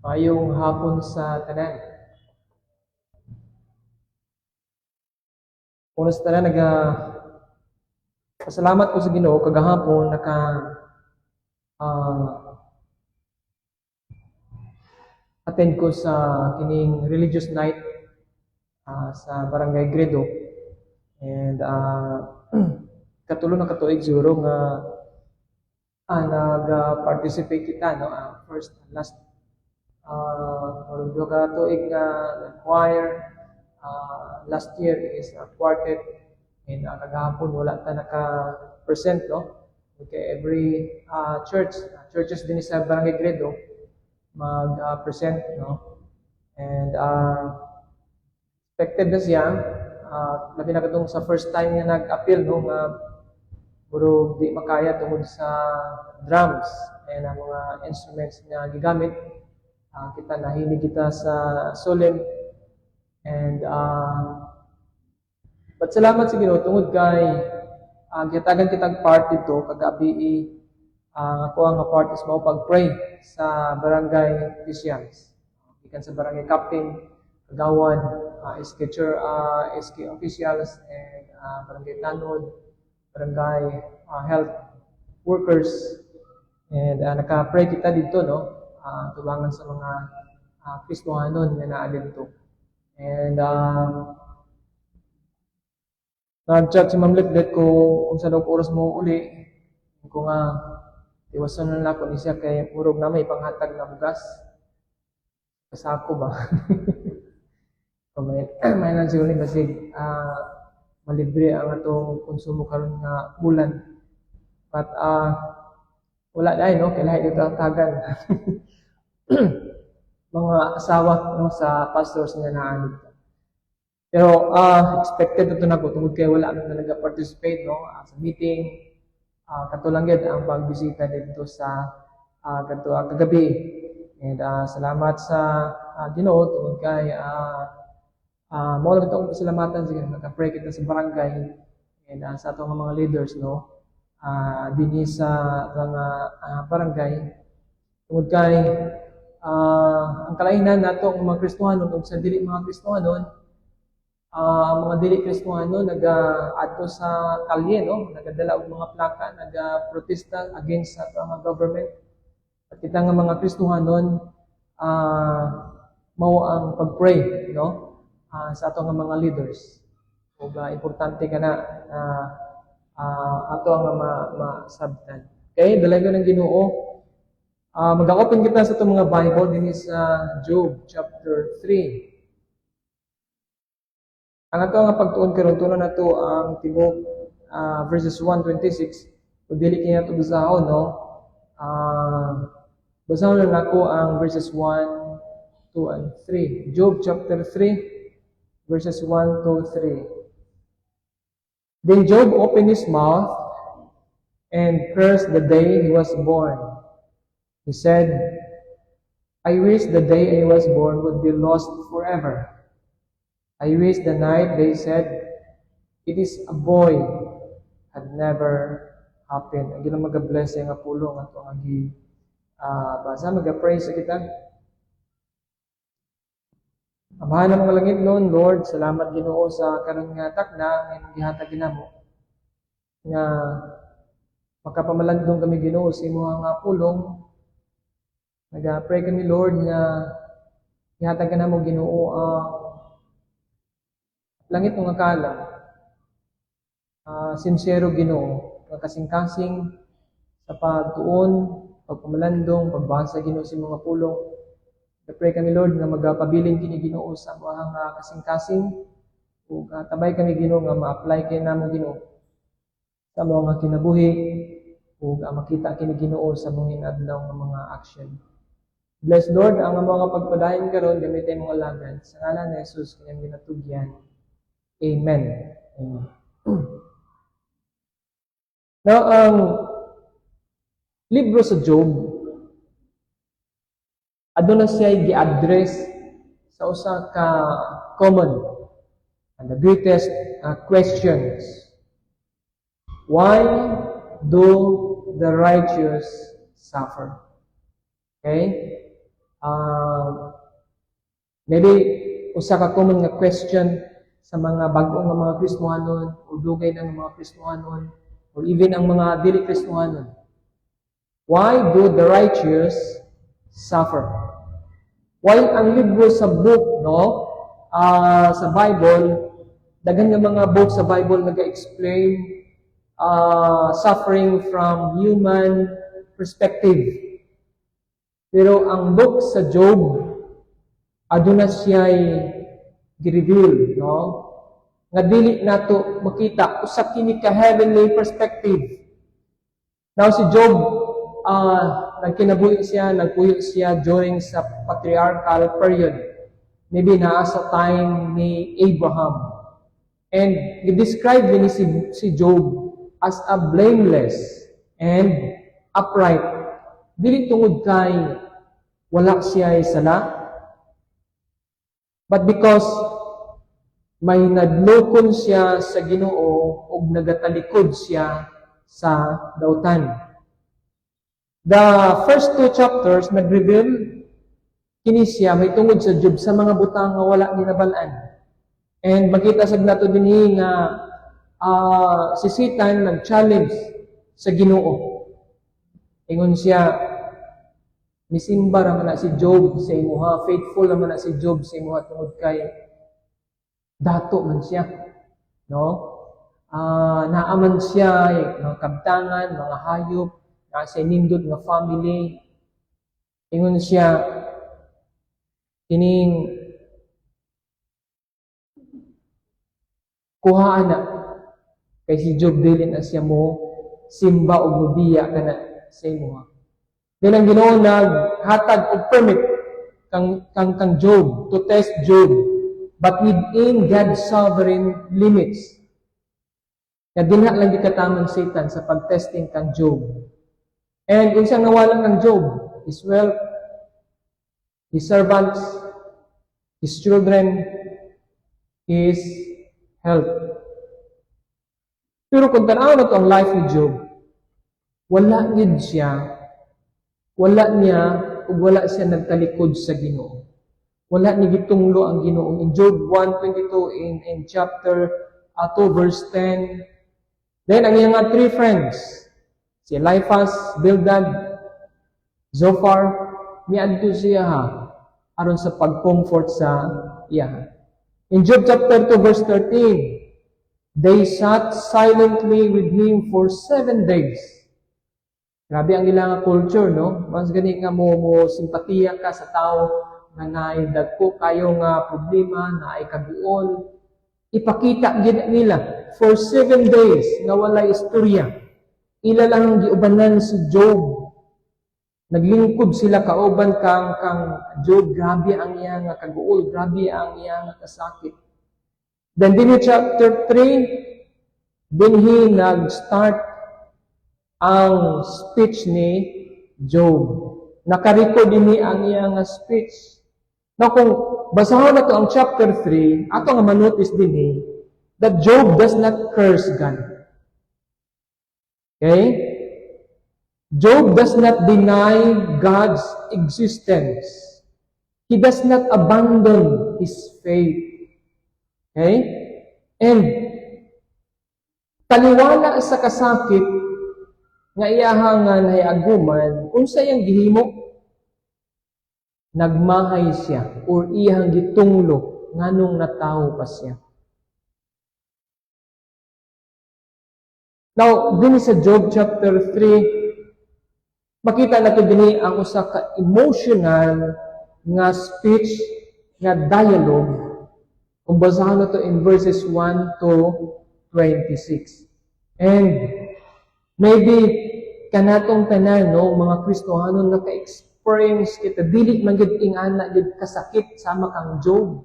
Maayong hapon sa tanan. Una sa tanan, pasalamat ko sa Ginoo kagahapon ah, attend ko sa kining religious night sa Barangay Gredo. And katulo na katuig siguro nga nag-participate kita no first and last duha ka tuig nga choir. Last year is a quartet, and kagahapon wala ta naka-present, no? Okay, every churches din sa Barangay Gredo mag-present, no? And expected na siya, labi na katong sa first time nga nag-appeal, no? Nga puro di makaya tungod sa drums and ang mga instruments nga gigamit. Kita nahilig kita sa solemn. And but salamat sa Ginoo tungod kay gihatagan kitag part dito kagabi ako ang part is mao pag-pray sa barangay officials. Gikan sa barangay captain, kagawad, SK officials, and barangay tanod, barangay health workers, and naka-pray kita dito, no? Tubangan sa mga Kristohanon nga naa dito. And nag-chat si Ma'am Litlet ko kung sa daw oras mo uli. Ko nga iwasan na ako ni siya kay urog na may panghatag na bugas. Kasako ba? May lang siguro ni basig malibre ang atong konsumo karon nga bulan. But wala dahil, no? Kailangan ito ang tagan. Mga asawa, no, sa pastors nga naanid. Pero expected ito na ko tungod kay wala na nag-participate, no, sa meeting. Katulang yun ang pagbisita dito sa kagabi. And salamat sa Ginoo tungod kay mo lang itong pasalamatan sige naka-pray kita sa barangay and sa atong mga leaders, no, dinhi sa mga barangay tungod kay ang kalainan nato ang mga Kristohanon ug sa dili mga Kristohanon, mga dili Kristohanon nag-adto sa kalye, no, nagadala og mga plaka, nag-protesta against sa mga government. At kita nga mga Kristohanon mao ang pag-pray, no, sa ato nga mga leaders. Ug importante kana ato nga masabtan. Okay, dalaga ng Ginoo. Mag-open kita sa itong mga Bible din sa Job chapter 3. Ang ato nga pagtuon karon tunan nato ang tibok verses 1:26. Kung dili kaya ito basahon, no? Basahon lang ako ang verses 1, 2, and 3. Job chapter 3 verses 1 to 3. Then Job opened his mouth and cursed the day he was born. He said, I wish the day I was born would be lost forever. I wish the night they said, it is a boy, had never happened. Ang ginang mag-bless nga pulong at ang basa, mag-pray sa kita. Amahan ng mga langit noon, Lord, salamat Ginoo sa karong nga takna, ngayong gihatag ginamo. Nga makapamalandong kami Ginoo sa imong nga pulong. Nag-pray kami, Lord, nga ihatag ka na mo, Ginoo, langit ng akala, sincero, Ginoo, kasing-kasing sa pagtuon, pagpamalandong, pagbasa, Ginoo, sa mga pulong. Nag-pray kami, Lord, nga magpabilin kini, Ginoo, sa mga kasing-kasing, ug tabay kami, Ginoo, nga ma-apply kay namo, Ginoo, sa mga kinabuhi, ug makita kini, Ginoo, sa mga adlaw nga mga action. Bless Lord ang mga pagpadayon karon gamitin mga lagan sa ngalan ni Jesus kanyang ginatugyan. Amen. Amen. Now, ang libro sa Job aduna siya gi-address sa usa ka common and the greatest questions. Why do the righteous suffer? Okay? Maybe usa ka common nga question sa mga bag-o nga mga Kristohanon o dugay ng mga Kristohanon or even ang mga dili Kristohanon. Why do the righteous suffer? While ang libro sa book, sa Bible, daghan nga mga book sa Bible nag-explain suffering from human perspective. Pero ang book sa Job, aduna siya'y gi-reveal, nga dili nato makita usa kini ka heavenly perspective. Now si Job, nagpuyo siya during sa patriarchal period. Maybe naa sa time ni Abraham. And i-describe ni si Job as a blameless and upright. Dili tungod kay wala siya sala, but because may nadlokon siya sa Ginoo ug nagatalikod siya sa dautan. The first two chapters nag-reveal kini siya may tungod sa Job sa mga butang nga wala ni nabalaan. And makita sad nato dinhi nga si Satan nag-challenge sa Ginoo. Ingon siya, misimba naman na si Job sa imuha, faithful naman na si Job sa imuha tungod kay dato man siya. Naaman siya, mga kabtangan, mga hayop, nasa nindot nga family. Ingon siya, kining kuhaan na kay si Job dili na siya mo simba o mubiya ka na sa imuha. Then ang Ginoo naghatag og permit kang Job to test Job, but within God's sovereign limits. Kaya dinha lang gikatamang Satan sa pagtesting kang Job. And unsang nawalan kang Job, his wealth, his servants, his children, his health. Pero kung tanaw na to ang life ni Job, wala niya ug wala siya nagtalikod sa Ginoo. Wala ni gitunglo ang Ginoo. In Job 1:22 in chapter 2 verse 10, then ang iyang nga three friends, si Eliphaz, Bildad, Zophar, miadto siya aron sa pag-comfort sa iya. In Job chapter 2 verse 13, they sat silently with him for 7 days. Grabe ang ilang culture, Mas gani nga mo simpatiya ka sa tao nga naidagko kayo nga problema, na ay kaguol. Ipakita gid nila for 7 days nga walay istorya. Ila lang ang giubanan si Job. Naglingkod sila kauban kang Job, grabe ang iya nga kaguol, grabe ang iya nga kasakit. Then din chapter 3, din he nag-start ang speech ni Job. Nakarecord din ang iya nga speech. Now kung basahon na to ang chapter 3, ato nga manotice din that Job does not curse God. Okay? Job does not deny God's existence. He does not abandon his faith. Okay? And taliwala sa kasakit nga iyahangan ay aguman, unsa yang gihimo, nagmahay siya or iyang gitunglo nganong natawo pa siya. Now, din sa Job chapter 3, makita nato dinhi ang usa ka emotional nga speech, nga dialogue. Kung basahan nato in verses 1 to 26. And maybe kanatong tanan mga Kristohanon naka-experience kita dili man gid ingana gid kasakit sama kang Job.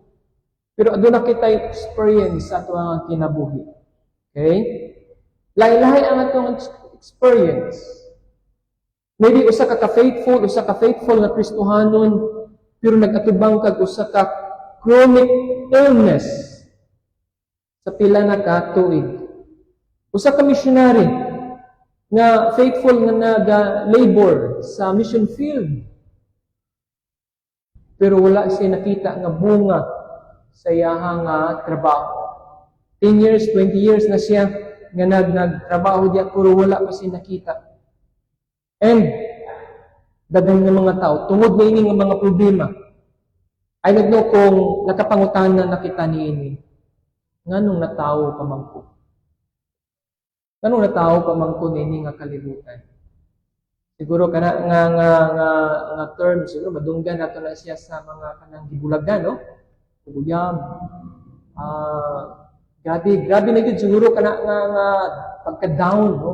Pero aduna kita experience sa ato nga kinabuhi. Okay? Lahi-lahi ang atong experience. Maybe usa ka faithful nga Kristohanon, pero nag-atubang kag usa ka chronic illness sa pila na ka tuig. Usa ka missionary nga faithful nga naga-labor sa mission field. pero wala siya nakita nga bunga sa iyahang trabaho. 10 years, 20 years na siya nga nagtrabaho diya, pero wala pa siya nakita. And daghan ng mga tao, tungod na ini nga mga problema, ay nagno kung nakapangutanan na kita niini. Nganong natawo pamangko? Nganong natawo pamangko niini nga kalibutan? Siguro kana nga term, siguro madunggan nato na siya sa mga kanang gibulagan, no? Kuguyab. Grabe na gid siguro kana nga pagka-down, no?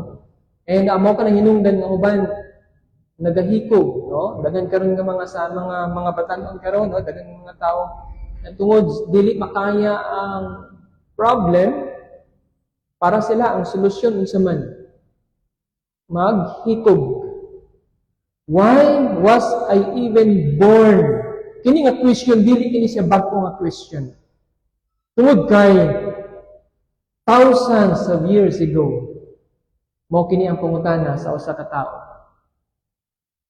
And amo ka nang hinungdan nga uban nagahikog, no? Daghan karon nga mga batan-on karon, no? Daghan mga tao na tungod dili makaya ang problem, para sila ang solusyon unsa man maghikog. Why was I even born? Kini nga question, dili kini siya bag-o nga question. Tungod kay thousands of years ago, mao kini ang pangutana sa usa ka tao.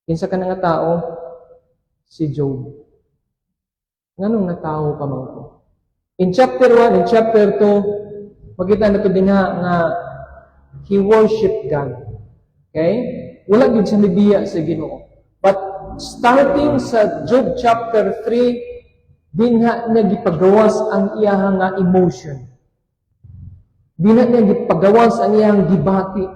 Kinsa ka nga tao? Si Job. Nganong natawo pa man ko? In chapter 1 and chapter 2, makita nato din nga he worshiped God. Okay? Wala gid siya mibiya sa Ginoo. But starting sa Job chapter 3, dinha niya gipagawas ang iyahang emotion. Dinha niya gipagawas ang iyang gibati.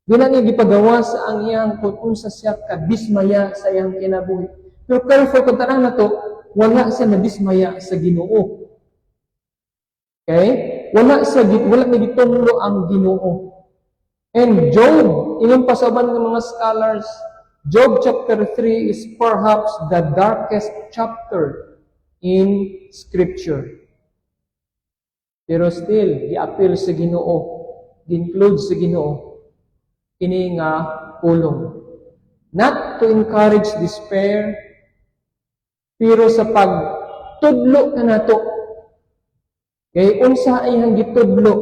Di na niya gipagawas ang iyang kung unsa siya kadismaya sa iyang kinabuhi. Pero careful kung tanang na to, wala siya nadismaya sa Ginoo. Okay? Wala niya gitunglo ang Ginoo. And Job, ingon pa sa uban ng mga scholars, Job chapter 3 is perhaps the darkest chapter in Scripture. Pero still, i-appeal sa Ginoo, i-include sa Ginoo, kini nga pulong. Not to encourage despair, pero sa pagtudlo ka nato. Kay unsa iyang gitudlo?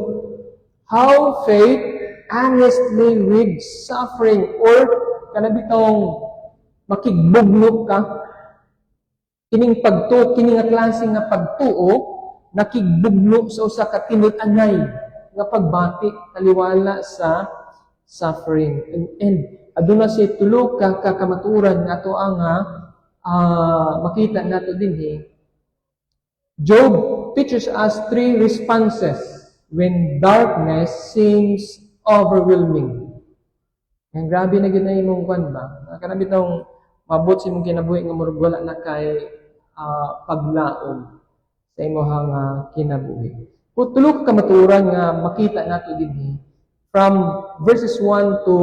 How faith honestly with suffering, or kanabitong makigbugno ka. Kining kini nga klase nga pagtuo, nakigbugno sa usa ka tinud-anay nga pagbati taliwala sa suffering. And aduna siya tulo ka kamaturan nato ang makita nato dinhi. Job teaches us 3 responses when darkness seems overwhelming. Ang grabe na gid na imong kwan ba? Kanabit tong mabot sa imong kinabuhi nga murag wala na kay paglaom sa imong kinabuhi. Kung tulo ka kamaturan nga makita nato dinhi from verses 1 to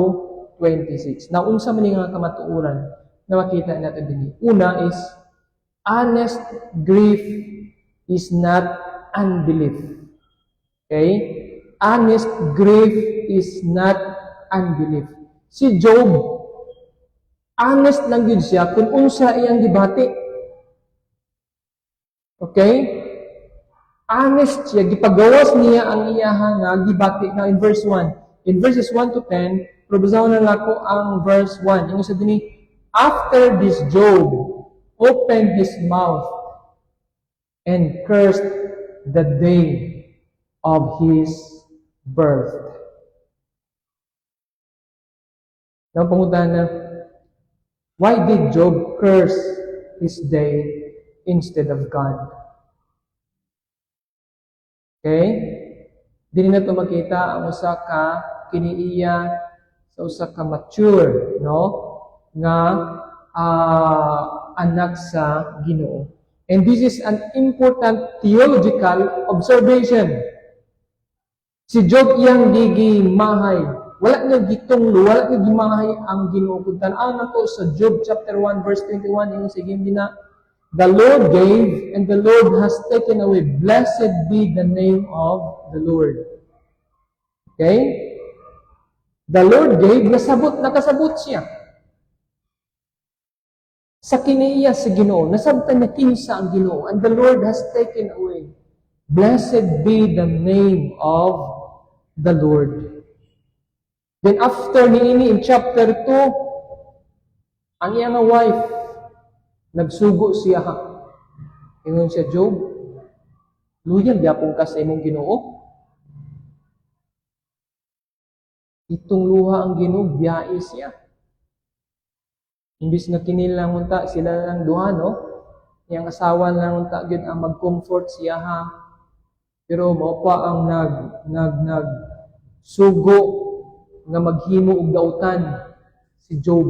26. Now, unsa man nga kamatuoran na makita natin din. Una is, honest grief is not unbelief. Okay? Honest grief is not unbelief. Si Job, honest lang yun siya kung unsa iyang gibati. Okay? Honest siya, gipagawas niya ang iyahang gibati na in verse 1. In verses 1 to 10, probasahon na ako ang verse 1. Yung isa din, after this Job opened his mouth and cursed the day of his birth. Ang pangutan na, why did Job curse his day instead of God? Okay? Dili na ito makita ang usa ka kiniiya sa usa ka mature, no? Nga anak sa Ginoo. And this is an important theological observation. Si Job iyang gigimahay. Wala na gitunglo, wala na gimahay ang Ginoo. Kung tan-aw na to sa Job chapter 1 verse 21, yung sige na, the Lord gave, and the Lord has taken away. Blessed be the name of the Lord. Okay? The Lord gave, nakasabot siya. Sa kiniya sa Ginoo, nasabtan na kinsa ang Ginoo, and the Lord has taken away. Blessed be the name of the Lord. Then after niini in chapter 2, ang iyang wife, Nagsugo siya. Ingon siya, Job, luyag yapon ka sa imong Ginoo. Itong luha ang Ginoo, biyae siya. Imbis nga kinilang unta, sila lang duha, no? Yang asawa lang unta, yun ang mag-comfort siya, ha? Pero mao pa ang sugo nga maghimo og dautan si Job.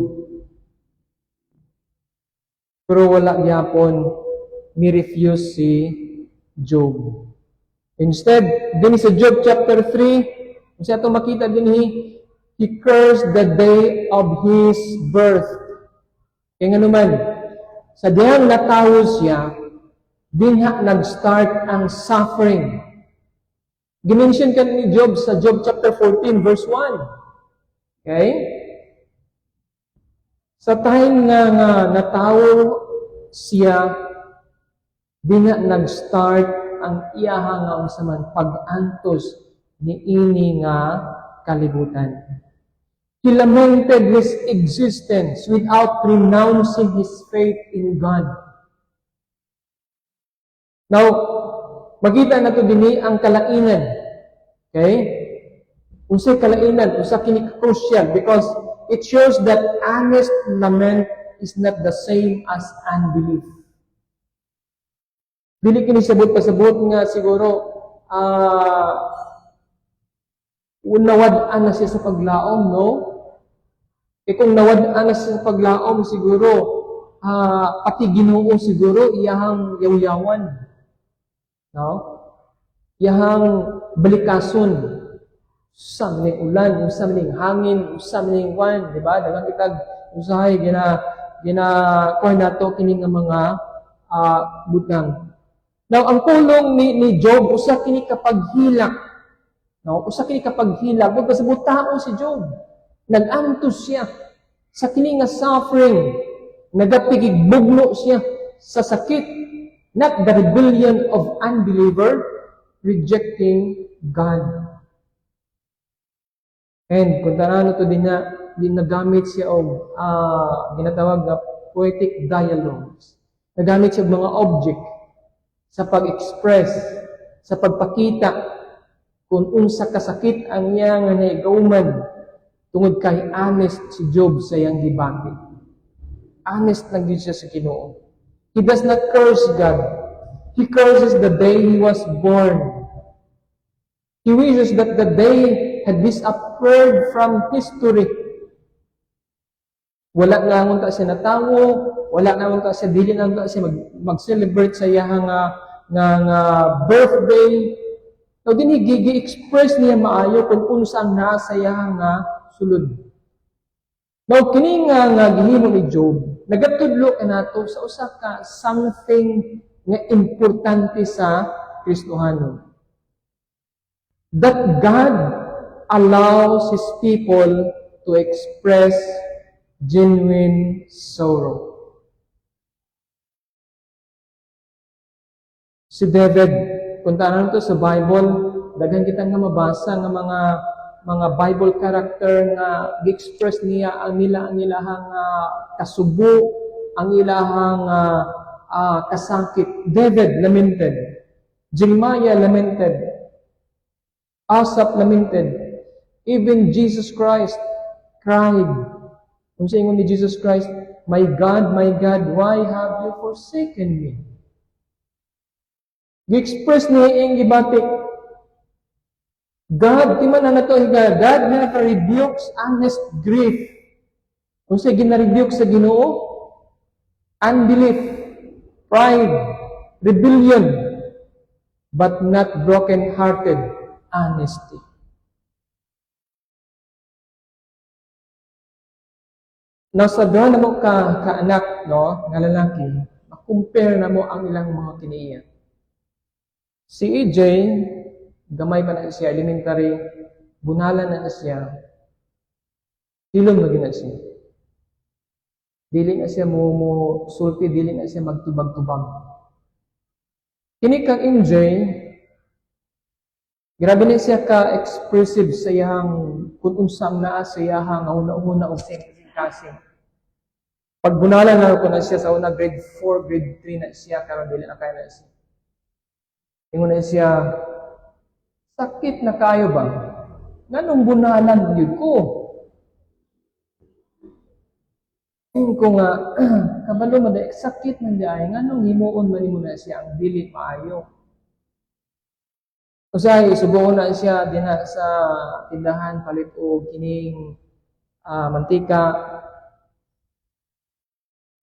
Pero wala gyapon mi-refuse si Job. Instead, din sa Job chapter 3, kung siya itong makita din, he cursed the day of his birth. Kaya nga naman, sa diyang natawo siya, dinha nag-start ang suffering. Dimension ka ni Job sa Job chapter 14, verse 1. Okay? Sa time nga natawo siya, dinha nag-start ang iyaha nga unsa man pag-antos ni ini nga kalibutan. He lamented his existence without renouncing his faith in God. Now, makita na to dinhi ang kalainan. Okay? Unsay kalainan, usa kini crucial because it shows that honest lament is not the same as unbelief. Dili kini sabot-pasabot nga siguro nawad-an na siya sa paglaom, no? Kung nawad-an na siya sa paglaom, siguro pati Ginoo siguro iyahang yaw-yawan. No? Iyahang balikason. Usam ning ulan, usam ning hangin, usam ning wan, di ba? Daghang kitag usahay kuha nato kini nga mga butang. Now, ang pulong ni Job, usa kini kapaghilak. No? Usa kini kapaghilak. Huwag kasabot tao si Job. Nag-antos siya sa kini nga suffering. Nagapigigbugno siya sa sakit. Not the rebellion of unbeliever rejecting God. And kung tanano to din nagamit siya og ginatawag na poetic dialogues. Nagamit siya og mga object sa pag-express, sa pagpakita kung unsa kasakit ang iya nga naigauman tungod kay honest si Job sa iyang gibati. Honest lang din siya sa Ginoo. He does not curse God. He curses the day he was born. He wishes that the day had disappeared from history. Wala na ngunta siya natawo, wala na ngunta siya, dili na ngunta siya mag-celebrate sa iyang nga birthday. So, din gi-express niya maayo kung unsang nasa iyang nga sulod. Now, kini nga gihimo ni Job, nagatudlo ka nato sa usa ka something nga importante sa Kristohanon. That God allows His people to express genuine sorrow. Si David, kung tanan to sa Bible, daghan kita nga mabasa nga mga Bible character nga gi-express niya ang ilahang kasubo, ang ilahang kasakit. David lamented. Jeremiah lamented. Asaph lamented. Even Jesus Christ cried. Kung sa ingon ni Jesus Christ, my God, why have you forsaken me? Gi-express niya iyang gibati. God, timan na nato higa, God na rebukes honest grief. Kung sa gina-rebuke sa Ginoo, unbelief, pride, rebellion, but not broken-hearted honesty. Nasa doon na mo ka-anak, no, nga lalaki, makumpare na mo ang ilang mga kiniya. Si EJ, gamay pa na siya, elementary, bunalan na siya, silom na gina siya. Dili na siya mo sulti, dili na siya magtubag-tubag. Kini kang MJ, grabe na siya ka-expressive sa iyang kung unsang naa sa iyang una-una o kasi. Pagbunalan na ko na siya sa una, grade 4, grade 3 na siya, karon dili na kaya na siya. Ingon na siya, sakit na kayo ba? Nganong bunalan yun ko? Ingon ko nga, kabalo mo da, sakit man di ay, nganong himuon man mo na siya ang dili maayo. Usay, subuon na siya dinha sa tindahan, palit o kining mantika.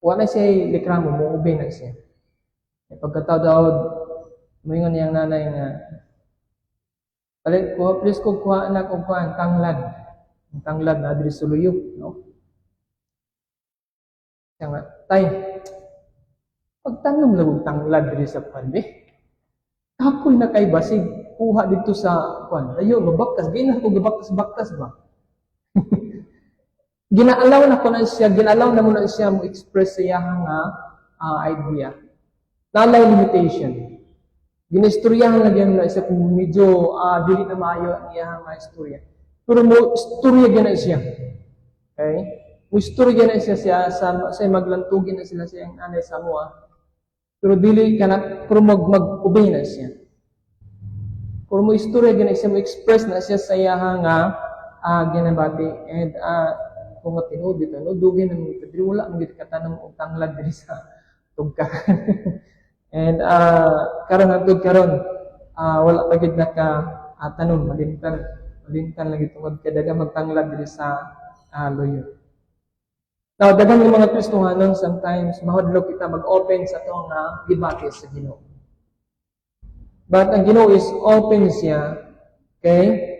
Wala siya likramo, muubi na siya. Pagkataw daw, moingon niyang nanay nga, palit ko, please ko kuha na kung kuha, tanglad. Ang tanglad na adri suluyo, no? Siya nga, tay, pagtanong lang tanglad diri sa pandi. Kapoy na kay basig, kuha dito sa kuan. Ayo, mabaktas, gina ko gabaktas-baktas ba? Ginaalaw na ko na siya, ginalaw na mo na siya mo express sa iyang idea. Nalay limitation. Ginistoryahan na diyan na siya kung medyo dili na maayo ang iyang istorya. Pero mo istorya gina siya. Okay? Mo istorya na siya sa maglantugin na sila sa iyang anay sa moa. Pero dili kana pero mag-obey na siya. Pero mo istorya gina siya mo express na siya sa iyang ginabati and kung tinuod dito no dugay na mga diri wala man gid katanong og tanglad diri sa tugkahan. And karon hangtod karon wala pa gid naka tanong malimtan lagi tungod kay daghang magtanglad diri sa loyo. Now daghang mga Kristohanon sometimes mahadlok kita mag-open sa tong debate sa Ginoo. But ang Ginoo is open siya, okay?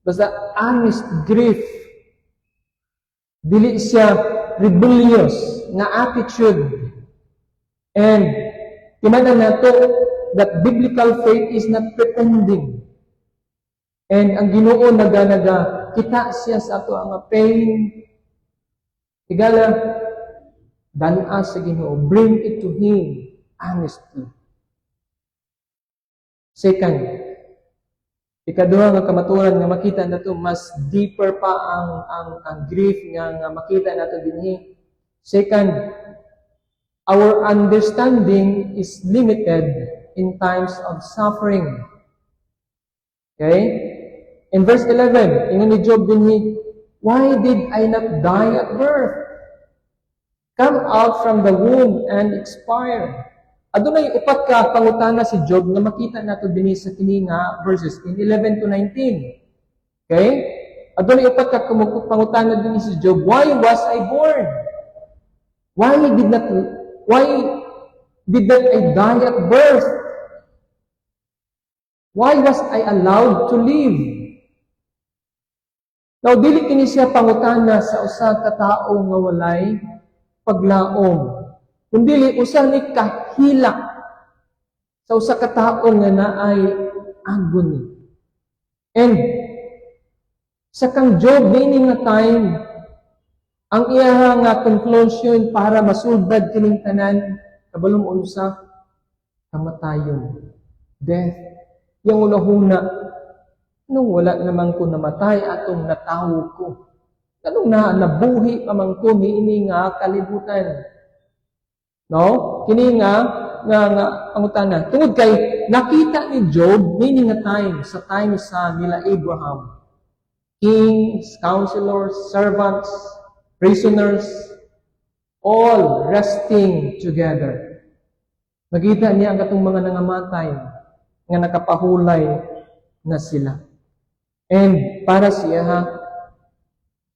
Basta honest grief. Dili siya rebellious na attitude. And timanan nato that biblical faith is not pretending. And ang Ginoo naga kita siya sa ato ang pain. Tigala dana sa Ginoo, bring it to Him honestly. Second, ikaduha nga kamaturan nga makita nato mas deeper pa ang grief nga makita nato dinhi. Second, our understanding is limited in times of suffering. Okay? In verse 11, ingon ni Job dinhi, why did I not die at birth? Come out from the womb and expire. Adunay upat ka pangutana si Job nga makita nato dinhi sa kini nga verses in 11 to 19. Okay? Adunay upat ka pangutana dinhi si Job, why was I born? Why did not I die at birth? Why was I allowed to live? Now dili kini siya pangutana sa usa ka tawo nga walay paglaom. Kundi usa ni kahilak sa usa ka tawo nga naay agony. And sa kang Job ni nga time ang iya nga conclusion para masulbad kining tanan kabalom unsa kamatayon, death. Yang ulahuna nung wala naman ko namatay atong natawo ko. Kanong nabuhi pa man ko niini nga kalibutan. No? Kini nga pangutana. Tungod kay nakita ni Job ni nga time sa nila Abraham. Kings, counselors, servants, prisoners, all resting together. Nakita niya ang katong mga nangamatay nga nakapahulay na sila. And para siya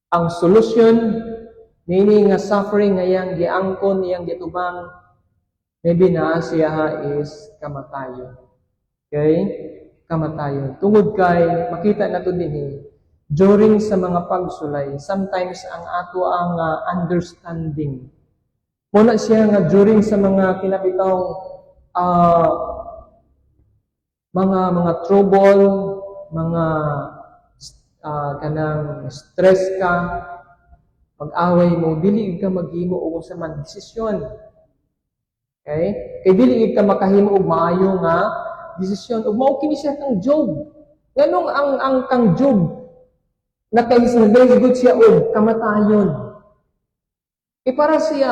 ang solusyon nini nga suffering nga yang giangkon yang gitubang maybe na siya is kamatayon. Okay? Kamatayon. Tungod kay makita nato dinhi during sa mga pagsulay, sometimes ang ato ang understanding. Muna siya nga during sa mga kinabitaw mga trouble, mga kanang stress ka, pag-away mo, dili ka maghimo og sa man desisyon. Okay? Kay dili ka makahimo og maayo nga desisyon. Ug mao kini siya kang Job. Nganong ang kang Job nakahisnagay good siya og kamatayon. Para siya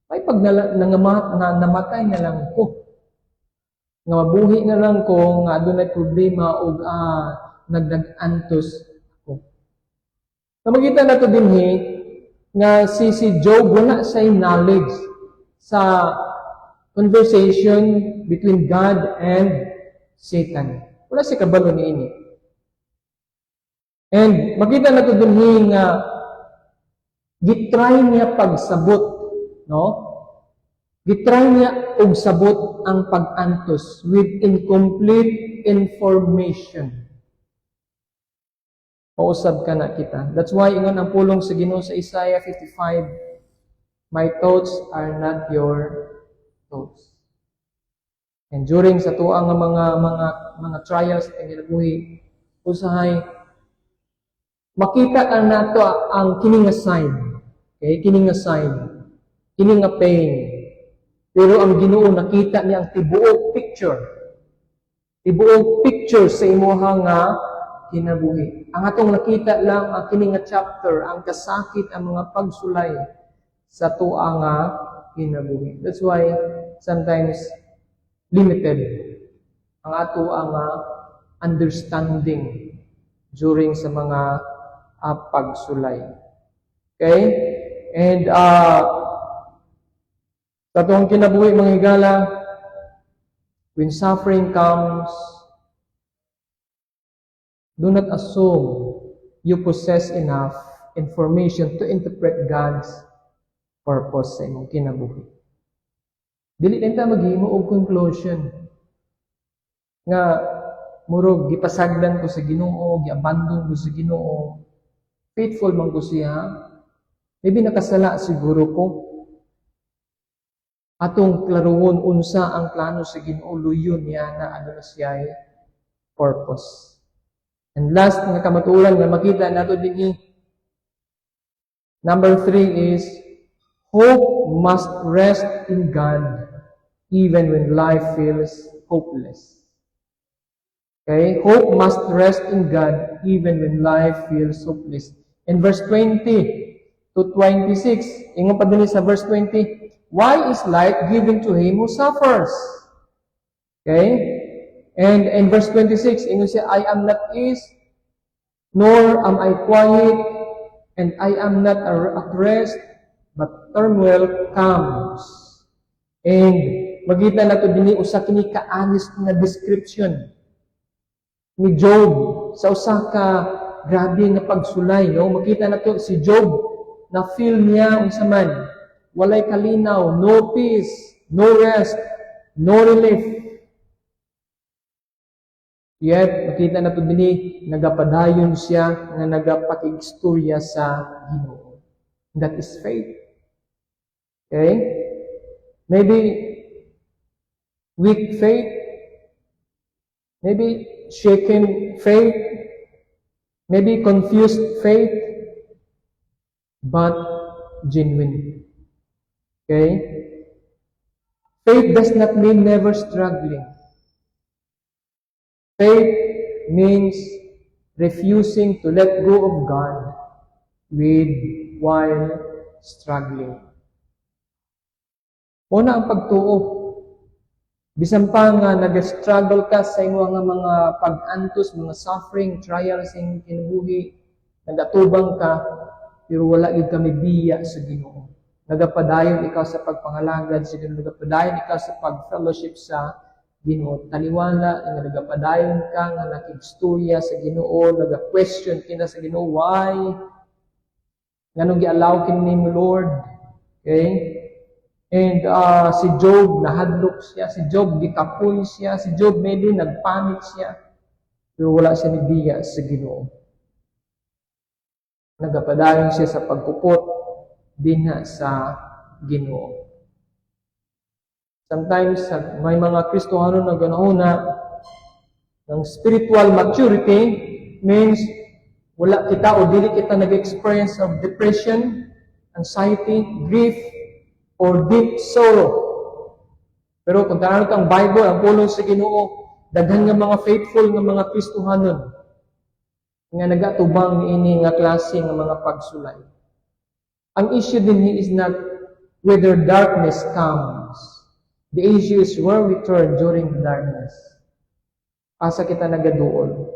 may pag namatay na lang ko. Nga mabuhi na lang ko, nga doon ay problema o nagdag-antos ko. Namagita na ito din nga si Job wala sa knowledge sa conversation between God and Satan. Wala si kabalo ni ini. And makita na ito din nga gitry niya pagsabot, no? Gitry niya og sabot ang pag-antos with incomplete information. Pausab ka na kita. That's why ingon ang pulong sa Ginoo sa Isaiah 55, my thoughts are not your thoughts. And during sa tuang mga trials nga ginabuhi, usahay makita ka nato ang kining nga sign. Okay, kining nga sign. Kining nga pain. Pero ang Ginoo nakita niya ang tibuok picture. Tibuok picture sa imuha nga kinabuhi. Ang atong nakita lang ang kini nga chapter, ang kasakit, ang mga pagsulay sa tuwa nga kinabuhi. That's why sometimes limited ang ato ang understanding during sa mga pagsulay. Okay? And sa tuwang kinabuhi, mga higala, when suffering comes, do not assume you possess enough information to interpret God's purpose sa imong kinabuhi. Dili din ta maghimo og conclusion nga murag gipasagdan ko sa Ginoo, giabandon ko sa Ginoo. Faithful man ko siya. Maybe nakasala siguro ko. Atong klaruhon unsa ang plano sa Ginoo, luyon niya na ano na siya purpose. And last nga kamatuoran nga makita nato dinhi. Number 3 is hope must rest in God even when life feels hopeless. Okay? Hope must rest in God even when life feels hopeless. In verse 20 to 26, ingon pa dinhi sa verse 20, why is light given to him who suffers? Okay? And in verse 26, ingon siya, I am not ease, nor am I quiet, and I am not at rest, but turmoil comes. And magita na ito din usa kini ka-honest na description ni Job sa usa ka grabe nga pagsulay. No? Makita na ito si Job na feel niya unsa man walay kalinaw, no peace, no rest, no relief. Yet, makita na ito din, nagapadayon siya na nagapakig-istorya sa Ginoo. That is faith. Okay? Maybe weak faith, maybe shaken faith, maybe confused faith, but genuine. Okay? Faith does not mean never struggling. Faith means refusing to let go of God while struggling. Una ang pagtuo. Bisan pa nga nag-struggle ka sa imo nga mga pag-antos, mga suffering, trials sa imong kinabuhi, nagatubang ka, pero wala gid kami biya sa Ginoo. Nagapadayon ikaw sa pagpangalagad sa Ginoo, nagapadayon ikaw sa pag-fellowship sa Ginoo. Taliwala nga nagapadayon ka nga nakig-istorya sa Ginoo, naga-question kina sa Ginoo, why? Nganong gi-allow kini mo Lord? Okay? And si Job nahadlok siya, si Job gikapoy siya, si Job maybe nagpanik siya. Pero wala siya ni biya sa Ginoo. Nagapadayon siya sa pagkupot dinha sa Ginoo. Sometimes, may mga Kristohano na ganauna ng spiritual maturity means wala kita o dili kita nag-experience of depression, anxiety, grief, or deep sorrow. Pero kung tanawin ang Bible, ang pulong sa Ginoo, daghan nga mga faithful nga mga Kristohanon nga nagatubang niini nga klase nga mga pagsulay. Ang issue din is not whether darkness comes. The issue is where we turn during the darkness. Asa kita nagaduol.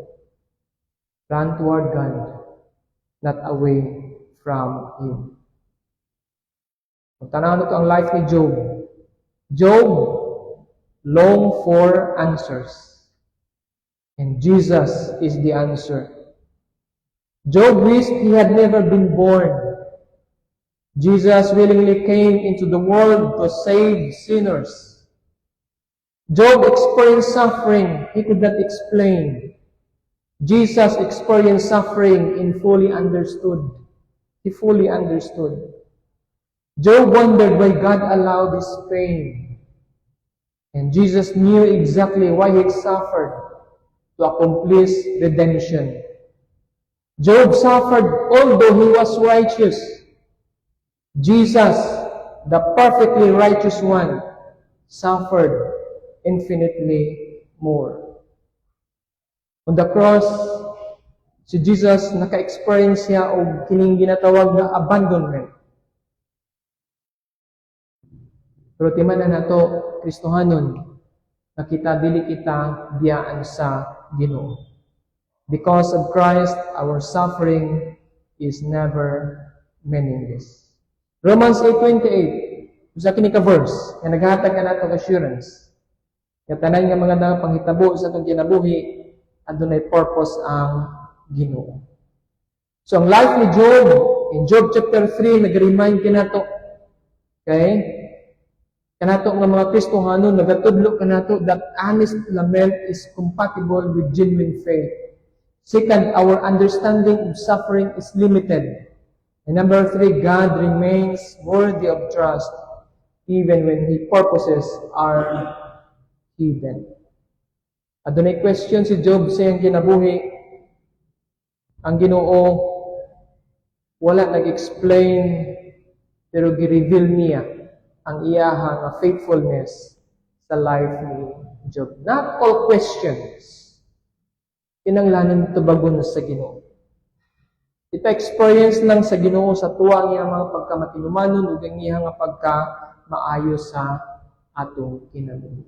Run toward God, not away from Him. Kung tanaw ito ang life ni Job. Job long for answers. And Jesus is the answer. Job wished he had never been born. Jesus willingly came into the world to save sinners. Job experienced suffering he could not explain. Jesus experienced suffering and fully understood. He fully understood. Job wondered why God allowed this pain. And Jesus knew exactly why he suffered to accomplish redemption. Job suffered although he was righteous. Jesus, the perfectly righteous one, suffered infinitely more. On the cross, si Jesus naka-experience siya og kining ginatawag na abandonment. Pero timanan nato Kristohanon, nakita dili kita biyaan sa Ginoo. Because of Christ, our suffering is never meaningless. Romans 8:28, usa kini ka verse nga naghatag ka nato assurance. Nga tanan nga mga panghitabo sa atong kinabuhi adunay purpose ang Ginoo. So ang life ni Job in Job chapter 3 nag-remind kinato, okay? Kanato nga mga Kristohano nagatudlo kanato that honest lament is compatible with genuine faith. Second, our understanding of suffering is limited. And number 3, God remains worthy of trust even when His purposes are hidden. Adunay question si Job sa iyang kinabuhi. Ang Ginoo wala nag-explain pero gi-reveal niya ang iyahang faithfulness sa life ni Job. Not all questions kinanglanan tubagon sa Ginoo. Ito experience lang sa Ginoo sa tuwa niya mga pagkamatinumanon ug ang iyang pagka-maayo sa atong kinabuhi.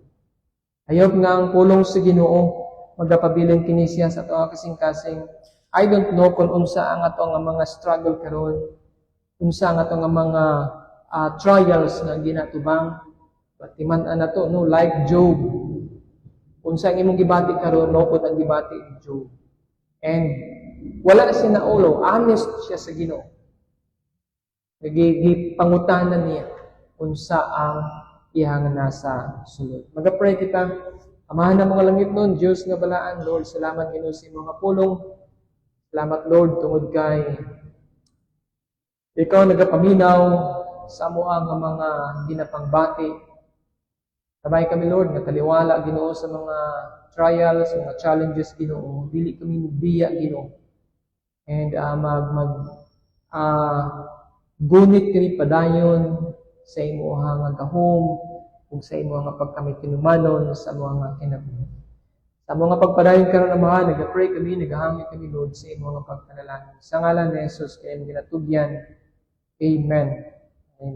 Ayop nga ang pulong sa Ginoo magapabiling kini siya sa ato kasing-kasing. I don't know kung unsa ang ato nga mga struggle karon, unsa ang ato nga mga trials na ginatubang. Patiman-an na to, no? Like Job. Unsa ang imong gibati karon, no? Pud ang gibati ni Job. And wala siya na ulo, honest siya sa Ginoo. Nagigipangutanan niya unsa ang iyang nasa sulod. Mag-pray kita. Amahan na mga langit nun, Diyos nga balaan, Lord, salamat Ginoo sa mga pulong. Salamat Lord tungod kay ikaw nagapaminaw sa amo ang mga ginapangbati. Sabay kami Lord nga taliwala Ginoo sa mga trials, mga challenges Ginoo. Dili kami mubiya Ginoo. And gunit kami padayon sa imo nga gahom ug sa imo nga pagkamitinumanon sa mga kinabuhi. Sa mga pagpadayon karon Ama, nag-pray kami, naghahangit kami Lord sa imo nga pagpanalangin. Sa ngalan ni Jesus kay ginatugyan. Amen.